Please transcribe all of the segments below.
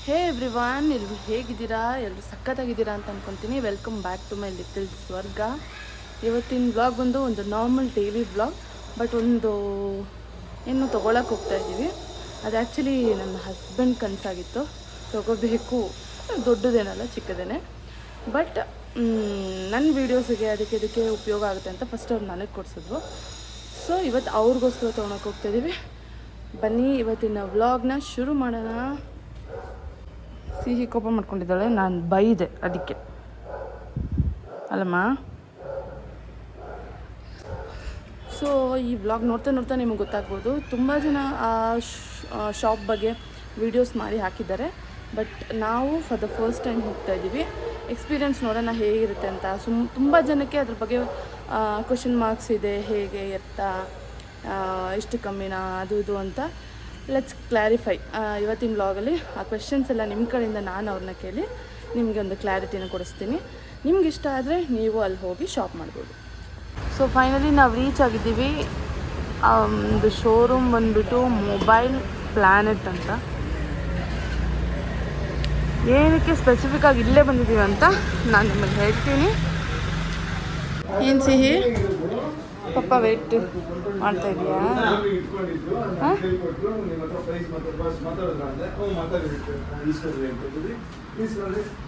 ಹೇ everyone, ಎಲ್ಲರೂ ಹೇಗಿದ್ದೀರಾ? ಎಲ್ಲರೂ ಸಖತ್ತಾಗಿದ್ದೀರಾ ಅಂತ ಅಂದ್ಕೊತೀನಿ. Welcome back to my little ಸ್ವರ್ಗ. ಇವತ್ತಿನ ವ್ಲಾಗ್ ಬಂದು ಒಂದು ನಾರ್ಮಲ್ ಡೈಲಿ ವ್ಲಾಗ್, ಬಟ್ ಒಂದು ಏನು ತೊಗೊಳಕ್ಕೆ ಹೋಗ್ತಾಯಿದ್ದೀವಿ. ಅದು ಆ್ಯಕ್ಚುಲಿ ನನ್ನ ಹಸ್ಬೆಂಡ್ ಕನಸಾಗಿತ್ತು, ತೊಗೋಬೇಕು. ದೊಡ್ಡದೇನಲ್ಲ, ಚಿಕ್ಕದೇನೆ. ಬಟ್ ನನ್ನ ವೀಡಿಯೋಸಿಗೆ ಅದಕ್ಕೆ ಉಪಯೋಗ ಆಗುತ್ತೆ ಅಂತ ಫಸ್ಟ್ ಅವ್ರು ನನಗೆ ಕೊಡಿಸಿದ್ರು. ಸೊ ಇವತ್ತು ಅವ್ರಿಗೋಸ್ಕರ ತೊಗೊಳಕ್ಕೆ ಹೋಗ್ತಾಯಿದ್ದೀವಿ. ಬನ್ನಿ ಇವತ್ತಿನ ವ್ಲಾಗ್ನ ಶುರು ಮಾಡೋಣ. ಸಿಹಿ ಕೋಪ ಮಾಡ್ಕೊಂಡಿದ್ದಾಳೆ, ನಾನು ಬೈದೆ ಅದಕ್ಕೆ ಅಲ್ಲಮ್ಮ. ಸೊ ಈ ವ್ಲಾಗ್ ನೋಡ್ತಾ ನಿಮಗೆ ಗೊತ್ತಾಗ್ಬೋದು, ತುಂಬ ಜನ ಆ ಶಾಪ್ ಬಗ್ಗೆ ವೀಡಿಯೋಸ್ ಮಾಡಿ ಹಾಕಿದ್ದಾರೆ. ಬಟ್ ನಾವು ಫಾರ್ ದ ಫಸ್ಟ್ ಟೈಮ್ ಹೋಗ್ತಾಯಿದ್ದೀವಿ. ಎಕ್ಸ್ಪೀರಿಯೆನ್ಸ್ ನೋಡೋಣ ಹೇಗಿರುತ್ತೆ ಅಂತ. ತುಂಬ ಜನಕ್ಕೆ ಅದ್ರ ಬಗ್ಗೆ ಕ್ವೆಶನ್ ಮಾರ್ಕ್ಸ್ ಇದೆ, ಹೇಗೆ ಎತ್ತಾ ಎಷ್ಟು ಕಮ್ಮಿನಾ ಅದು ಇದು ಅಂತ. Let's clarify. ಇವತ್ತಿನ ವ್ಲಾಗಲ್ಲಿ ಆ ಕ್ವೆಶನ್ಸ್ ಎಲ್ಲ ನಿಮ್ಮ ಕಡೆಯಿಂದ ನಾನು ಅವ್ರನ್ನ ಕೇಳಿ ನಿಮಗೆ ಒಂದು ಕ್ಲಾರಿಟಿನ ಕೊಡಿಸ್ತೀನಿ. ನಿಮ್ಗೆ ಇಷ್ಟ ಆದರೆ ನೀವು ಅಲ್ಲಿ ಹೋಗಿ ಶಾಪ್ ಮಾಡ್ಬೋದು. ಸೊ ಫೈನಲಿ ನಾವು ರೀಚ್ ಆಗಿದ್ದೀವಿ. ಒಂದು ಶೋರೂಮ್ ಬಂದುಬಿಟ್ಟು ಮೊಬೈಲ್ ಪ್ಲ್ಯಾನೆಟ್ ಅಂತ. ಏನಕ್ಕೆ ಸ್ಪೆಸಿಫಿಕ್ಕಾಗಿ ಇಲ್ಲೇ ಬಂದಿದ್ದೀವಿ ಅಂತ ನಾನು ನಿಮಗೆ ಹೇಳ್ತೀನಿ. ಏನು ಸಿಹಿ ಪಪ್ಪ ವೇಟ್ ಮಾಡ್ತಾ ಇದೆಯಾ?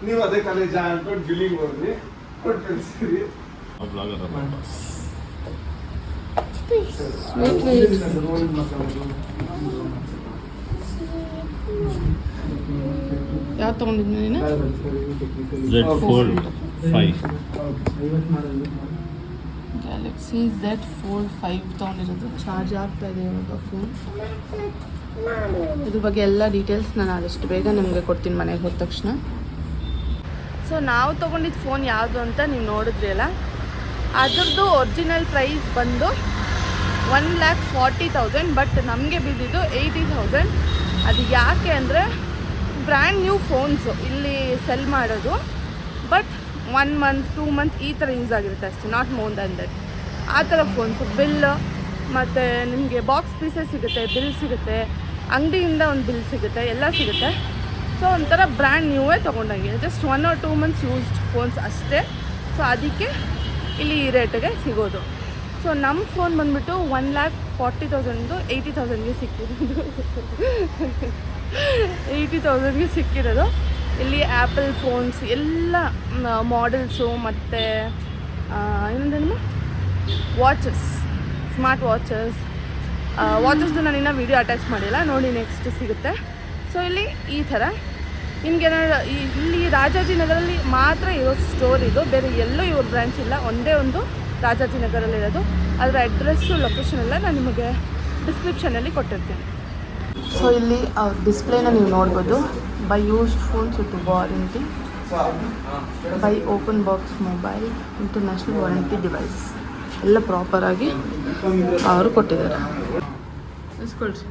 ನೀವು ಅದೇ ಕಾಲೇಜ್ ಅನ್ಕೊಂಡು ಬಿಲ್ಲಿಂಗ್ ಹೋದ್ರಿ ಕೊಟ್ಟು ಕಳಿಸ್ತೀರಿ. ಯಾವ್ದು ತೊಗೊಂಡಿದ್ದೆ ನೀನು? Z Fold 5. Galaxy Z Fold 5 ತೊಗೊಂಡಿರೋದು. ಚಾರ್ಜ್ ಆಗ್ತಾ ಇದೆ ಇವಾಗ ಫೋನ್. ಇದ್ರ ಬಗ್ಗೆ ಎಲ್ಲ ಡೀಟೇಲ್ಸ್ ನಾನು ಆದಷ್ಟು ಬೇಗ ನಿಮಗೆ ಕೊಡ್ತೀನಿ ಮನೆಗೆ ಹೋದ ತಕ್ಷಣ. ಸೊ ನಾವು ತೊಗೊಂಡಿದ್ದು ಫೋನ್ ಯಾವುದು ಅಂತ ನೀವು ನೋಡಿದ್ರಿ ಅಲ್ಲ, ಅದ್ರದ್ದು ಒರಿಜಿನಲ್ ಪ್ರೈಸ್ ಬಂದು 1,40,000. ಬಟ್ ನಮಗೆ ಬಿದ್ದಿದ್ದು 80,000. ಅದು ಯಾಕೆ ಅಂದರೆ ಬ್ರ್ಯಾಂಡ್ ನ್ಯೂ ಫೋನ್ಸು ಇಲ್ಲಿ ಸೆಲ್ ಮಾಡೋದು. ಬಟ್ 1 ಮಂತ್ 2 ಮಂತ್ ಈ ಥರ ಯೂಸ್ ಆಗಿರುತ್ತೆ ಅಷ್ಟೇ, ನಾಟ್ ಮೋರ್ ದ್ಯಾನ್ ದಟ್. ಆ ಥರ ಫೋನ್ಸು ಬಿಲ್ ಮತ್ತು ನಿಮಗೆ ಬಾಕ್ಸ್ ಪೀಸಸ್ ಸಿಗುತ್ತೆ, ಬಿಲ್ ಸಿಗುತ್ತೆ, ಅಂಗಡಿಯಿಂದ ಒಂದು ಬಿಲ್ ಸಿಗುತ್ತೆ, ಎಲ್ಲ ಸಿಗುತ್ತೆ. ಸೊ ಒಂಥರ ಬ್ರ್ಯಾಂಡ್ ನ್ಯೂವೇ ತೊಗೊಂಡಂಗೆ, just 1 or 2 months used phones ಅಷ್ಟೇ. ಸೊ ಅದಕ್ಕೆ ಇಲ್ಲಿ ಈ ರೇಟಿಗೆ ಸಿಗೋದು. ಸೊ ನಮ್ಮ ಫೋನ್ ಬಂದುಬಿಟ್ಟು 1,40,000 80,000ಗೆ ಸಿಕ್ಕಿರೋದು. 80,000ಗೆ ಸಿಕ್ಕಿರೋದು. ಇಲ್ಲಿ ಆ್ಯಪಲ್ ಫೋನ್ಸ್ ಎಲ್ಲ ಮಾಡೆಲ್ಸು ಮತ್ತು ಏನಂದ್ರೆ ವಾಚಸ್, ಸ್ಮಾರ್ಟ್ ವಾಚಸ್ದು ನಾನು ಇನ್ನೂ ವೀಡಿಯೋ ಅಟ್ಯಾಚ್ ಮಾಡಿಲ್ಲ, ನೋಡಿ ನೆಕ್ಸ್ಟ್ ಸಿಗುತ್ತೆ. ಸೊ ಇಲ್ಲಿ ಈ ಥರ ನಿಮಗೆ ಇಲ್ಲಿ ರಾಜಾಜಿನಗರಲ್ಲಿ ಮಾತ್ರ ಇರೋ ಸ್ಟೋರ್ ಇದು, ಬೇರೆ ಎಲ್ಲೂ ಇವ್ರ ಬ್ರಾಂಚ್ ಇಲ್ಲ, ಒಂದೇ ಒಂದು ರಾಜಾಜಿನಗರಲ್ಲಿರೋದು. ಅದರ ಅಡ್ರೆಸ್ಸು ಲೊಕೇಶನ್ ಎಲ್ಲ ನಾನು ನಿಮಗೆ ಡಿಸ್ಕ್ರಿಪ್ಷನಲ್ಲಿ ಕೊಟ್ಟಿರ್ತೀನಿ. ಸೊ ಇಲ್ಲಿ ಅವ್ರ ಡಿಸ್ಪ್ಲೇನ ನೀವು ನೋಡ್ಬೋದು. Buy used phones with warranty, buy open box mobile, international warranty device ಎಲ್ಲ ಪ್ರಾಪರಾಗಿ ಅವರು ಕೊಟ್ಟಿದ್ದಾರೆ. ಇಸ್ಕೊಳ್ರಿ.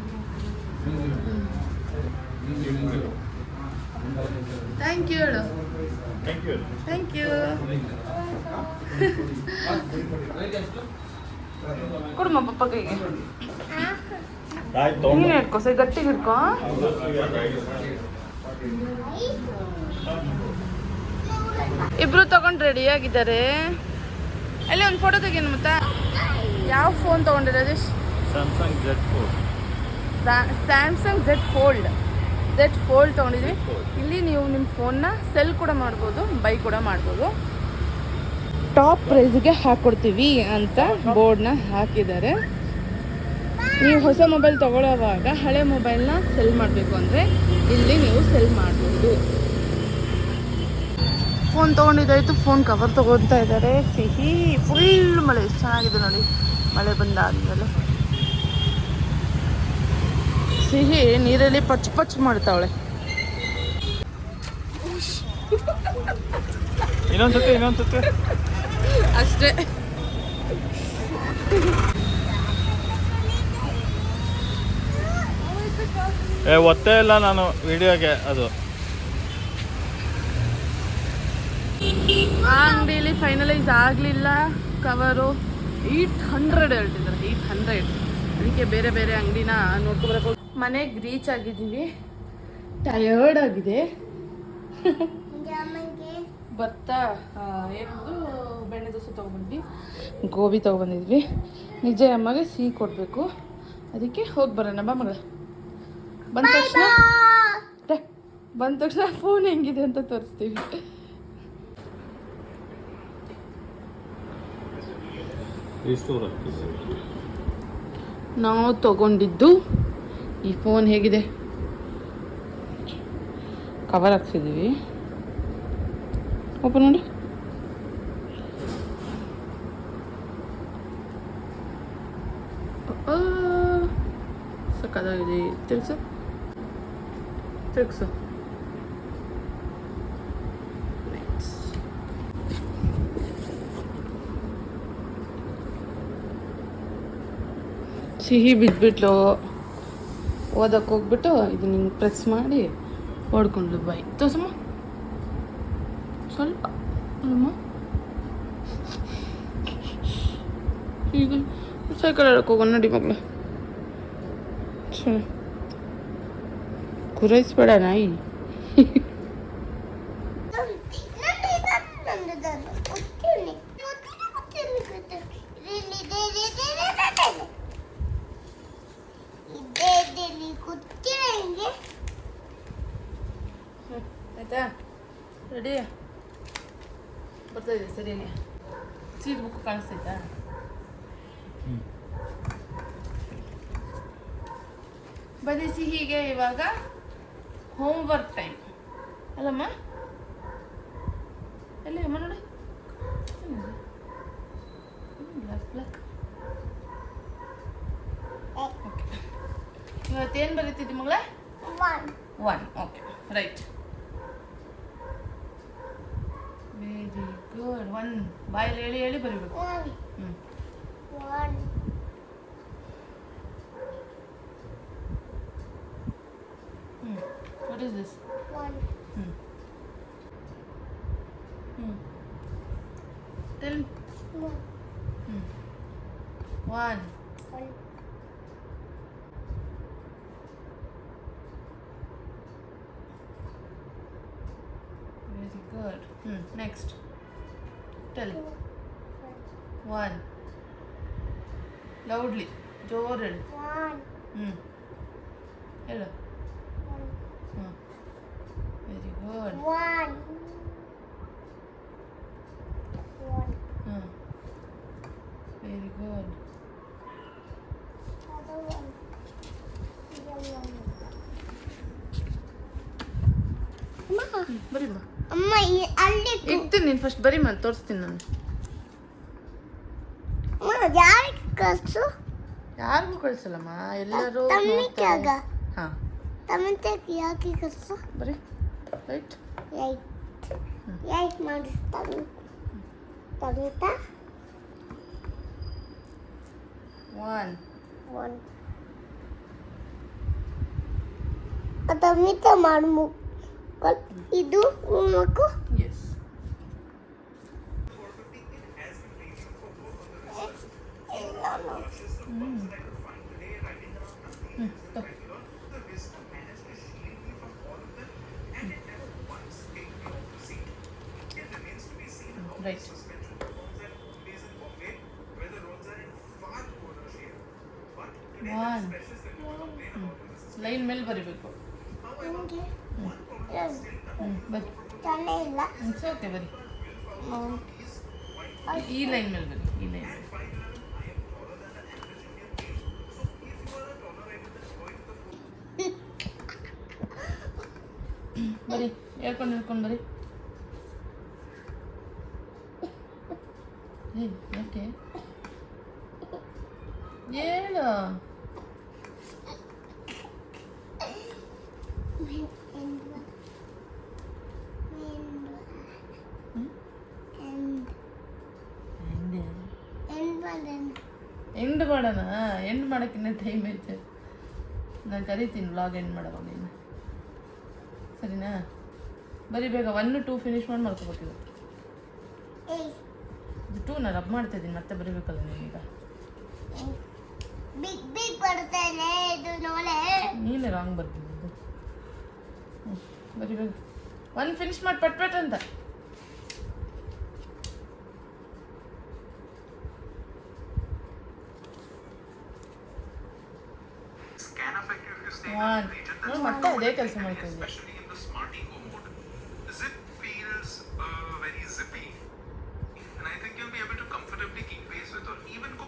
ಥ್ಯಾಂಕ್ ಯು ಹೇಳು. Thank you. ಕೊಡುಮ್ಮ ಪಪ್ಪ ಕೈಗೆ. ನೀನು ಹಿಡ್ಕೊ, ಸರಿ ಗಟ್ಟಿಗೆ ಹಿಡ್ಕೊ. ಇಬ್ರು ತಗೊಂಡು ರೆಡಿ ಆಗಿದ್ದಾರೆ. ಅಲ್ಲಿ ಒಂದು ಫೋಟೋ ತೆಗೀನು. ಮತ್ತೆ ಯಾವ ಫೋನ್ ತೊಗೊಂಡಿರೋದು? ಸ್ಯಾಮ್ಸಂಗ್ Z Fold ತೊಗೊಂಡಿದ್ವಿ. ಇಲ್ಲಿ ನೀವು ನಿಮ್ಮ ಫೋನ್ನ ಸೆಲ್ ಕೂಡ ಮಾಡ್ಬೋದು, ಬೈ ಕೂಡ ಮಾಡ್ಬೋದು. ಟಾಪ್ ಪ್ರೈಸ್ಗೆ ಹಾಕ್ಕೊಡ್ತೀವಿ ಅಂತ ಬೋರ್ಡ್ನ ಹಾಕಿದ್ದಾರೆ. ನೀವು ಹೊಸ ಮೊಬೈಲ್ ತೊಗೊಳ್ಳೋವಾಗ ಹಳೆ ಮೊಬೈಲ್ನ ಸೆಲ್ ಮಾಡಬೇಕು ಅಂದರೆ ಇಲ್ಲಿ ನೀವು ಸೆಲ್ ಮಾಡ್ಬೋದು. ಫೋನ್ ತೊಗೊಂಡಿದ್ದಾಯಿತು, ಫೋನ್ ಕವರ್ ತೊಗೊತಾ ಇದ್ದಾರೆ. ಸಿಹಿ ಫುಲ್ ಮಳೆ, ಎಷ್ಟು ಚೆನ್ನಾಗಿದೆ ನೋಡಿ. ಮಳೆ ಬಂದಾದಮೇಲೆ ಸಿಹಿ ನೀರಲ್ಲಿ ಪಚ್ ಮಾಡ್ತಾವಳೆ. ಇನ್ನೊಂದ್ಸತಿ ಅಷ್ಟೇ. ಒತ್ತೇ ಇಲ್ಲ ನಾನು ವಿಡಿಯೋಗೆ. ಅದು ಆ ಅಂಗಡಿಯಲ್ಲಿ ಫೈನಲೈಸ್ ಆಗಲಿಲ್ಲ ಕವರು. 800 ಹೇಳ್ತಿದ್ದಾರೆ, 800. ಅದಕ್ಕೆ ಬೇರೆ ಅಂಗಡಿನ ನೋಡ್ಕೊಬರಕ್ಕೆ ಮನೆಗೆ ರೀಚ್ ಆಗಿದ್ದೀವಿ. ಟಯರ್ಡ್ ಆಗಿದೆ. ಜಾಮಂಗೆ ಭತ್ತ ಏನದು ಬೆಣ್ಣೆ ದೋಸೆ ತೊಗೊಬಂದ್ವಿ, ಗೋಬಿ ತೊಗೊಬಂದಿದ್ವಿ. ನಿಜ ಅಮ್ಮಗೆ ಸಿಹಿ ಕೊಡಬೇಕು, ಅದಕ್ಕೆ ಹೋಗಿ ಬರೋಣ ಬಾ ಮಗಳ. ಬಂದ ತಕ್ಷಣ ಫೋನ್ ಹೆಂಗಿದೆ ಅಂತ ತೋರಿಸ್ತೀವಿ. ನಾವು ತಗೊಂಡಿದ್ದು ಈ ಫೋನ್ ಹೇಗಿದೆ, ಕವರ್ ಹಾಕ್ಸಿದ್ದೀವಿ. ಓಪನ್ ಮಾಡಿ. ಸಕ್ಕದಾಗಿದೆ. ತಿರ್ಗ್ಸು ತಿರ್ಗ್ಸು. ಸಿಹಿ ಬಿದ್ದುಬಿಟ್ಲು, ಓದಕ್ಕೆ ಹೋಗ್ಬಿಟ್ಟು ಇದು ನಿಂಗೆ ಪ್ರೆಸ್ ಮಾಡಿ ಹೊಡ್ಕೊಂಡ್ಲು ಬಾಯಿ. ತೋರ್ಸಮ್ಮ ಸ್ವಲ್ಪ ಅಮ್ಮ. ಈಗ ಸೈಕಲ್ ಆಡಕ್ಕೆ ಹೋಗೋಣ ನಡಿ ಮಗಳು. ಸರಿ, ಗುರೈಸ್ಬೇಡ ನಾಯಿ. ಆಯ್ತಾ, ರೆಡಿ ಬರ್ತಾ ಇದೆ ಸರಿಯಾಗಿ. ಸೀಟ್ ಬುಕ್ ಕಾಣಿಸ್ತೈತಾ? ಬನ್ನಿ ಸಿಹಿಗೆ ಇವಾಗ ಹೋಮ್ವರ್ಕ್ ಟೈಮ್ ಅಲ್ಲಮ್ಮ. ಎಲ್ಲಿ ಅಮ್ಮ ನೋಡಿ, ಇವತ್ತೇನು ಬರೀತಿದ್ದಿ ಮಗಳ? 1. Okay, right, very good. 1 ಬಾಯಲ್ಲಿ ಹೇಳಿ ಹೇಳಿ ಬರೀಬೇಕು. What is this? 1. Tell me. 1. Very good. Next. Tell. 1. Loudly. ಜೋರು ಹೇಳು. ಹೇಳು. Very good. 1. Very good. ಬರೀಮ್ಮ. ಅಮ್ಮ ಅಲ್ಲಿ ಇರ್ತೀನಿ ನೀನು ಫಸ್ಟ್ ಬರೀಮ್ಮ, ತೋರಿಸ್ತೀನಿ ನಾನು. ಯಾರಿಗೆ ಕಳ್ಸು? ಯಾರಿಗೂ ಕಳಿಸಲ್ಲಮ್ಮ, ಎಲ್ಲರೂ ತಮ್ಮಿಕಾಗ. ಹಾಂ, ತಮ್ಮಂತಕ್ಕೆ ಯಾಕೆ ಕಳ್ಸು? ಬರೀ ರೈಟ್. ಯಾಕೆ ಮಾಡಿಸ್ತಾನೆ ತಮಿತ? 1. ತಮಿತ ಮಾಡ್ಮು ಇದು ಮಕ್ಕು. ಎಸ್. ರೈಟ್. ಲೈನ್ ಮೇಲೆ ಬರಿಬೇಕು. ಬರಿ. ಚೆನ್ನಾ ಇಲ್ಲ. ಇಟ್ಸ್ ಓಕೆ, ಬರಿ. ಈ ಲೈನ್ ಮೇಲೆ ಬರಿ, ಈ ಲೈನ್. ಬರಿ, ಹೇಳ್ಕೊಂಡು ಬರಿ. ಯಾಕೆ ಹೇಳು. ಎಂಡ್ ಮಾಡೋಣ. ಎಂಡ್ ಮಾಡೋಕ್ಕಿನ್ನ ಟೈಮ್ ಐತೆ. ನಾನು ಕರಿತೀನಿ ವ್ಲಾಗ್ ಎಂಡ್ ಮಾಡೋವಾಗ ಇನ್ನು. ಸರಿನಾ? ಬರೀ ಬೇಗ 1, 2 ಫಿನಿಶ್ ಮಾಡಿ ಮಾಡ್ಕೋಬೇಕಿದೆ. 2 ನಾನು ರಬ್ ಮಾಡ್ತಾ ಇದ್ದೀನಿ, ಮತ್ತೆ ಬರೀಬೇಕಲ್ಲ ನೀನೀಗ. ಬಿಗ್ ಬರ್ತೇನೆ ಇದು ನೋಡೆ. ನೀನೇ ರಾಂಗ್ ಬರ್ತಿದ್ದು. ಬರಿ ಬರಿ ಒಂದು ಫಿನಿಶ್ ಮಾಡಿ ಪಟ್ ಅಂತ. ನೋಡಿ ಮತ್ತೆ ಅದೇ ಕೆಲಸ ಮಾಡ್ತಾ ಇದ್ದೆ. especially in the smart eco mode. Zip feels very zippy, and I think you'll be able to comfortably keep pace with or even go.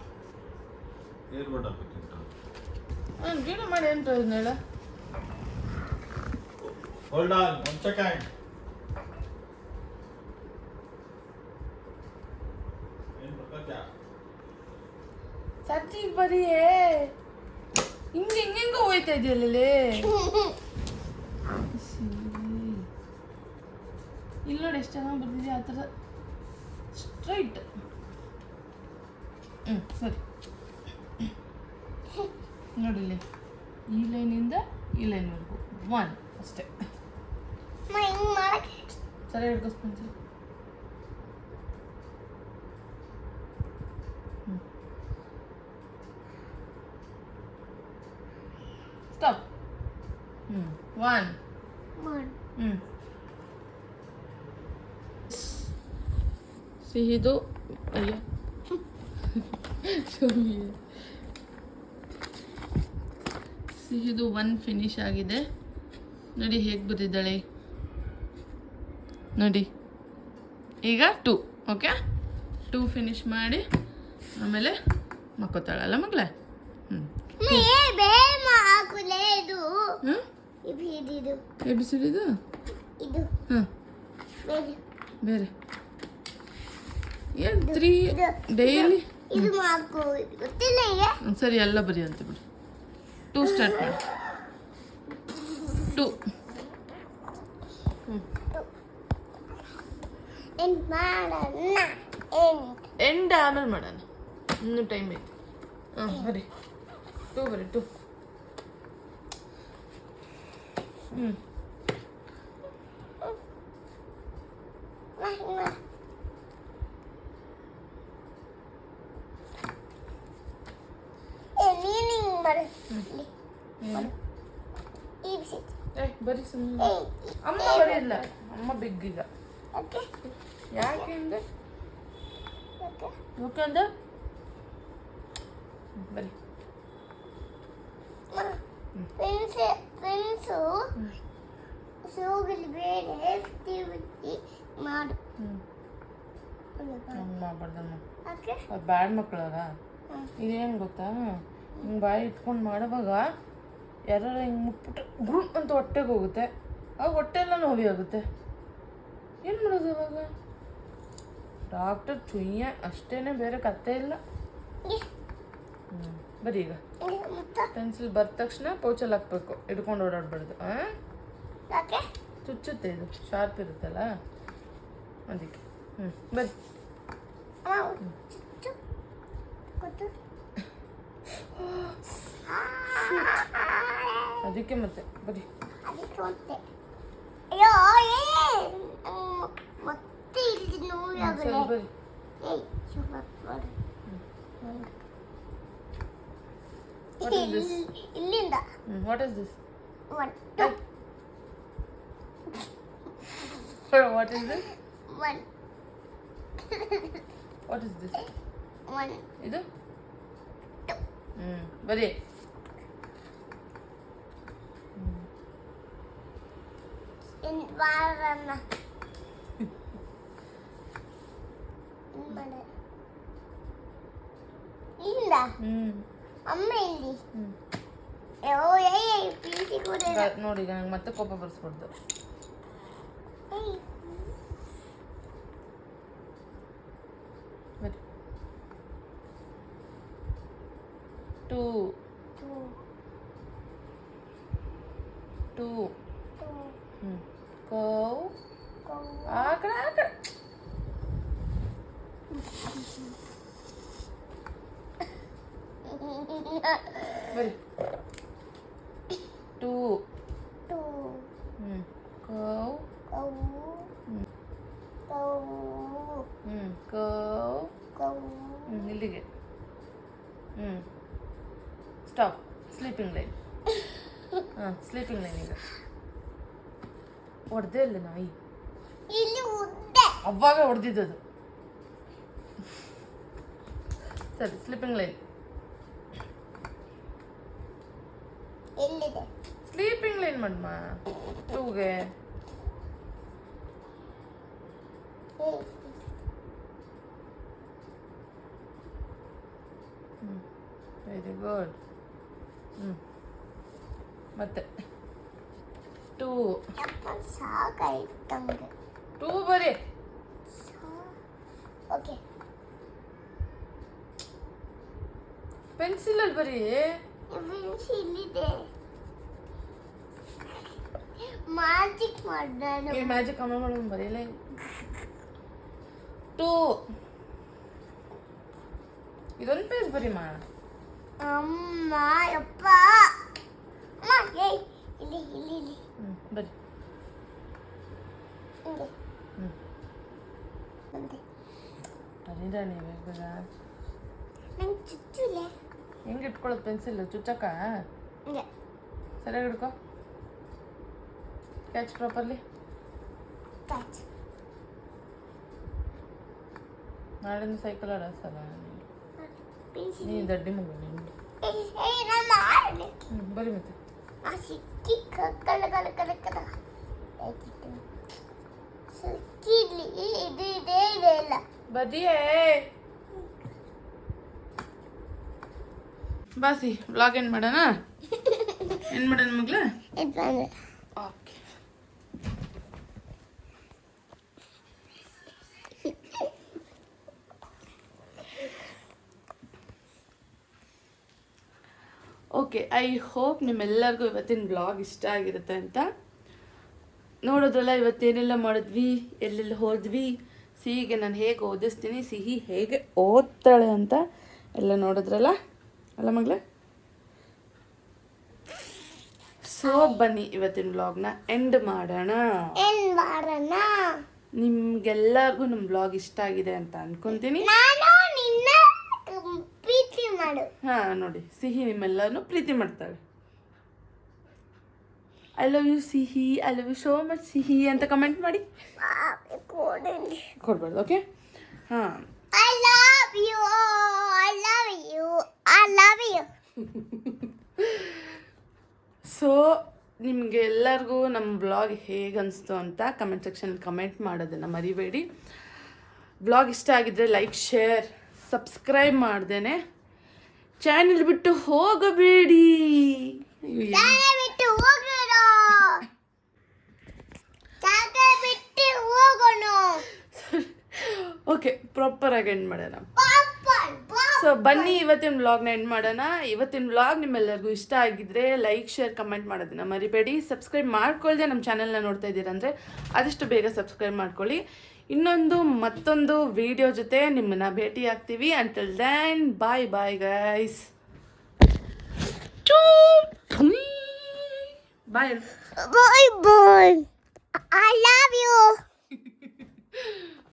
ಏರ್ಬಡ್ ಹಾಕುತ್ತಿಂತ ನಾನು ವೀಡಿಯೋ ಮಾಡಿ ಏನು ಪ್ರಯೋಜನ ಹೇಳ? Hold on 1 second. ಏನು ಪ್ರಕಾಶ ಸಚ್ಚಿಗೆ ಬರೀಯೇ ಹಿಂಗೆಂಗೋ ಹೋಯ್ತಾ ಇದೆಯಲ್ಲೇ. ಇಲ್ಲಿ ನೋಡಿ ಎಷ್ಟು ಚೆನ್ನಾಗಿ ಬರ್ತಿದೆ ಆ ಥರ ಸ್ಟ್ರೈಟ್. ಸರಿ ನೋಡಿಲ್ಲಿ ಈ ಲೈನಿಂದ ಈ ಲೈನ್ವರೆಗೂ 1 ಅಷ್ಟೇ. ಹಿಂಗ್ ಮಾಡಕ್ಕೆ ಸರಿ ಹಿಡ್ಕೊಸ್ಕೊಂತೀವಿ. ಸ್ಟಾಪ್. 1 ಮಾಡು. ಸಿಹಿದು ಅಯ್ಯೋ ಸಿಹಿದು 1 ಫಿನಿಶ್ ಆಗಿದೆ. ನೋಡಿ ಹೇಗೆ ಬಂದಿದ್ದಾಳೆ ನೋಡಿ. ಈಗ 2 ಓಕೆ 2 ಫಿನಿಶ್ ಮಾಡಿ ಆಮೇಲೆ ಮಕ್ಕೋತಾಳಲ್ಲ ಮಗಳೇ. ಹಾಕುಲೇ ಇದು ಹಾಂ ಇದು ಎಬಿಸಿಡಿದು ಇದು ಹಾಂ ಬೇರೆ ಬೇರೆ ಏನು 3 ಡೈಲಿ ಇದು ಮಾಕು ಗೊತ್ತಿಲ್ಲ ಈಗ. ಸರಿ ಎಲ್ಲ ಬರಿ ಅಂತ ಬಿಡಿ. 2 ಸ್ಟಾರ್ಟ್ ಮಾಡಿ 2 ಎಂಟ್ ಮಾಡೋಣ ಎಂಡ್ ಆಮೇಲೆ ಮಾಡೋಣ, ಇನ್ನೂ ಟೈಮ್ ಐತೆ. ಹಾಂ ಬರಿ 2 ಬರಿ 2. ನೀನು ಹಿಂಗ್ ಮಾಡು ಈ ಬಿಸಿ ಬರಿ ಸುಮ್ಮನೆ. ಅಮ್ಮ ಬರೆಯಲ್ಲ, ಅಮ್ಮ ಬಿಗ್ ಈಗ. ಓಕೆ ಯಾಕೆ ಅಂದ್ರೆ ಓಕೆ ಓಕೆ ಅಂದ ಬರಿ. ಫ್ರೆಂಡ್ಸು ಸೋಗಲಿ ಬೇರೆ ಬಿಟ್ಟು ಮಾಡು. ಹಂಗೆ ಮಾಡ್ಬಾರ್ದಮ್ಮ, ಓಕೆ ಅವ್ರು ಬ್ಯಾಡ್ ಮಕ್ಕಳಾಗ. ಇದೇನು ಗೊತ್ತಾ, ಹಿಂಗೆ ಬಾಯಿ ಇಟ್ಕೊಂಡು ಮಾಡುವಾಗ ಯಾರು ಹಿಂಗೆ ಮುಟ್ಬಿಟ್ಟು ಗುಳ್ ಅಂತ ಹೊಟ್ಟೆಗೆ ಹೋಗುತ್ತೆ, ಆಗ ಹೊಟ್ಟೆ ಎಲ್ಲ ನೋವಿ ಆಗುತ್ತೆ. ಏನು ಮಾಡೋದು ಅವಾಗ? ಡಾಕ್ಟರ್ ಚುಯ್ಯ ಅಷ್ಟೇ, ಬೇರೆ ಕತೆ ಇಲ್ಲ. ಬರೀ ಈಗ ಮತ್ತೆ ಪೆನ್ಸಿಲ್ ಬರೆದ ತಕ್ಷಣ ಪೌಚಲ್ಲಿ ಹಾಕ್ಬೇಕು, ಹಿಡ್ಕೊಂಡು ಓಡಾಡ್ಬಾರ್ದು. ಯಾಕೆ ಚುಚ್ಚುತ್ತೆ, ಇದು ಶಾರ್ಪ್ ಇರುತ್ತಲ್ಲ ಅದಕ್ಕೆ. ಬರಿ ಗೊತ್ತು ಅದಕ್ಕೆ ಮತ್ತೆ ಬರಿ. ಅದಕ್ಕೆ ಮತ್ತೆ ಅಯ್ಯೋ ಮತ್ತೆ ಇಲ್ಲಿ ಸರಿ ನೋವಾಗಲೇ. ಬರಿ. ಏಯ್ ಸೂಪರ್ ಮಾಡು. What is this? ಇಲ್ಲಿಂದ What is this? 1 2 What is this? 1 What is this? 1 ಇದು ಬರೀ ಇನ್ ಬಾರನ್ನ ಮಾಡ ಇಲ್ಲ ಅಮ್ಮ ಇಲ್ಲಿ ಅಯ್ಯೋ ಏಯ್ ಪ್ರೀತಿ ಕೂಡ ನೋಡಿ, ಈಗ ನಂಗೆ ಮತ್ತೆ ಕೋಪ ಬರ್ಸ್ಬಾರ್ದು. ಏಯ್ ಬರೀ 2 2 ಕೌ ಆ ಕಡೆ ಬರೀ 2 ಕೌ ಕೌ ಇಲ್ಲಿಗೆ stop. Sleeping line. Sleeping line ಈಗ ಹೊಡೆದೇ ಇಲ್ಲ ನಾಯಿ. ಇಲ್ಲಿ ಉದ್ದೆ. ಅವಾಗ ಹೊಡೆದಿದ್ದದು. ಸರಿ, ಸ್ಲೀಪಿಂಗ್ ಲೈನ್. ಎಲ್ಲಿದೆ? ಸ್ಲೀಪಿಂಗ್ ಲೈನ್ ಮಾಡಮ್ಮ 2ಗೆ. Very good. ಮತ್ತೆ 2 ಸಾಕಾಯ್ತು ನಮ್ಗೆ. 2 ಬರೀ. ಓಕೆ, ಪೆನ್ಸಿಲಲ್ಲಿ ಬರೀ. ಇಲ್ಲಿದೆ. ಮ್ಯಾಜಿಕ್ ಮಾಡೋಣ. ಈ ಮ್ಯಾಜಿಕ್ ಅಮ್ಮ ಮಾಡೋಣ ಬರೀಲ್ಲ. 2 ಇದೊಂದು ಪೇಜ್ ಬರೀ ಮಾ. ಅಮ್ಮ ಯಪ್ಪ. ಅಮ್ಮ ಏಯ್ ಇಲ್ಲಿ ಇಲ್ಲಿ ಇಲ್ಲಿ ಬರೀ. ಹಿಂಗೆ ಹ್ಞೂ ಬಂದೆ. ಅರಿಂದ ನೀವು ಬೇಗ ನಂಗೆ ಚುಚ್ಚಿಲ್ಲ. ಹೆಂಗೆ ಇಟ್ಕೊಳ್ಳೋದು ಪೆನ್ಸಿಲ್ ಚುಚ್ಚಕ್ಕ? ಹಿಂಗೆ ಸರಿಯಾಗಿ ಹಿಡ್ಕೊ. Catch properly. ಕ್ಯಾಚ್. ನಾಳಿಂದ ಸೈಕಲ್ ಆಡಸಲ್ಲ ಪೆನ್ಸಿಲ್. ನೀ ದಡ್ಡಿ ಮಗು ನೀನು. ಏಯ್ ನಾನು ಮಾಡಲಿ. ಬರೀ ಮತ್ತೆ ಆ ಸಿಕ್ಕಿ ಕಲ್ಲ ಕಲ್ಲ ಕಲ್ಲ ಕಲ್ಲ ಆಯ್ತು. ಸಿಕ್ಕಿರ್ಲಿ. ಇದು ಇದೆ ಇದೆ ಇಲ್ಲ. ಬದಿಯೇ ಬಾಸಿ. ವ್ಲಾಗ್ ಎಂಡ್ ಮಾಡೋಣ. ಎಂಡ್ ಮಾಡೋಣ ಮಗ್ಲ. ಓಕೆ. ಓಕೆ, ಐ ಹೋಪ್ ನಿಮ್ಮೆಲ್ಲರಿಗೂ ಇವತ್ತಿನ ಬ್ಲಾಗ್ ಇಷ್ಟ ಆಗಿರುತ್ತೆ ಅಂತ. ನೋಡೋದ್ರಲ್ಲ ಇವತ್ತೇನೆಲ್ಲ ಮಾಡಿದ್ವಿ, ಎಲ್ಲೆಲ್ಲಿ ಹೋದ್ವಿ, ಸಿಹಿಗೆ ನಾನು ಹೇಗೆ ಓದಿಸ್ತೀನಿ, ಸಿಹಿ ಹೇಗೆ ಓದ್ತಾಳೆ ಅಂತ ಎಲ್ಲ ನೋಡಿದ್ರಲ್ಲ ಅಲ್ಲ ಮಗಳೇ? ಸೊ ಬನ್ನಿ ಇವತ್ತಿನ ಬ್ಲಾಗ್ನ ಎಂಡ್ ಮಾಡೋಣ. ನಿಮ್ಗೆಲ್ಲರಿಗೂ ನಮ್ಮ ಬ್ಲಾಗ್ ಇಷ್ಟ ಆಗಿದೆ ಅಂತ ಅನ್ಕೊಂತೀನಿ. ನಾನು ನಿನ್ನ ಪ್ರೀತಿ ಮಾಡು. ಹಾಂ ನೋಡಿ, ಸಿಹಿ ನಿಮ್ಮೆಲ್ಲರನ್ನು ಪ್ರೀತಿ ಮಾಡ್ತಾಳೆ. I love you Sihi, I love you so much Sihi ಅಂತ ಕಮೆಂಟ್ ಮಾಡಿ. ಕೊಡ್ಬಾರ್ದು, ಓಕೆ? ಹಾಂ, I love you, I love you, I love you. So ನಿಮಗೆ ಎಲ್ಲರಿಗೂ ನಮ್ಮ ಬ್ಲಾಗ್ ಹೇಗೆ ಅನಿಸ್ತು ಅಂತ ಕಮೆಂಟ್ ಸೆಕ್ಷನ್ ಕಮೆಂಟ್ ಮಾಡೋದನ್ನು ಮರಿಬೇಡಿ. ಬ್ಲಾಗ್ ಇಷ್ಟ ಆಗಿದ್ದರೆ ಲೈಕ್, ಶೇರ್, ಸಬ್ಸ್ಕ್ರೈಬ್ ಮಾಡ್ದೇನೆ ಚಾನೆಲ್ ಬಿಟ್ಟು ಹೋಗಬೇಡಿ. ಬಿಟ್ಟು ಹೋಗೋಣ, ಬಿಟ್ಟು ಹೋಗೋಣ. ಓಕೆ, ಪ್ರಾಪರಾಗಿ ಎಂಡ್ ಮಾಡೋಣ. ಸೊ ಬನ್ನಿ ಇವತ್ತಿನ ವ್ಲಾಗ್ನ ಎಂಡ್ ಮಾಡೋಣ. ಇವತ್ತಿನ ವ್ಲಾಗ್ ನಿಮ್ಮೆಲ್ಲರಿಗೂ ಇಷ್ಟ ಆಗಿದ್ರೆ ಲೈಕ್, ಶೇರ್, ಕಮೆಂಟ್ ಮಾಡೋದನ್ನ ಮರಿಬೇಡಿ. ಸಬ್ಸ್ಕ್ರೈಬ್ ಮಾಡ್ಕೊಳ್ದೆ ನಮ್ಮ ಚಾನೆಲ್ನ ನೋಡ್ತಾ ಇದ್ದೀರಂದರೆ ಆದಷ್ಟು ಬೇಗ ಸಬ್ಸ್ಕ್ರೈಬ್ ಮಾಡ್ಕೊಳ್ಳಿ. ಮತ್ತೊಂದು ವಿಡಿಯೋ ಜೊತೆ ನಿಮ್ಮನ್ನ ಭೇಟಿ ಆಗ್ತೀವಿ. Until then bye bye guys. Bye bye bye. I love you.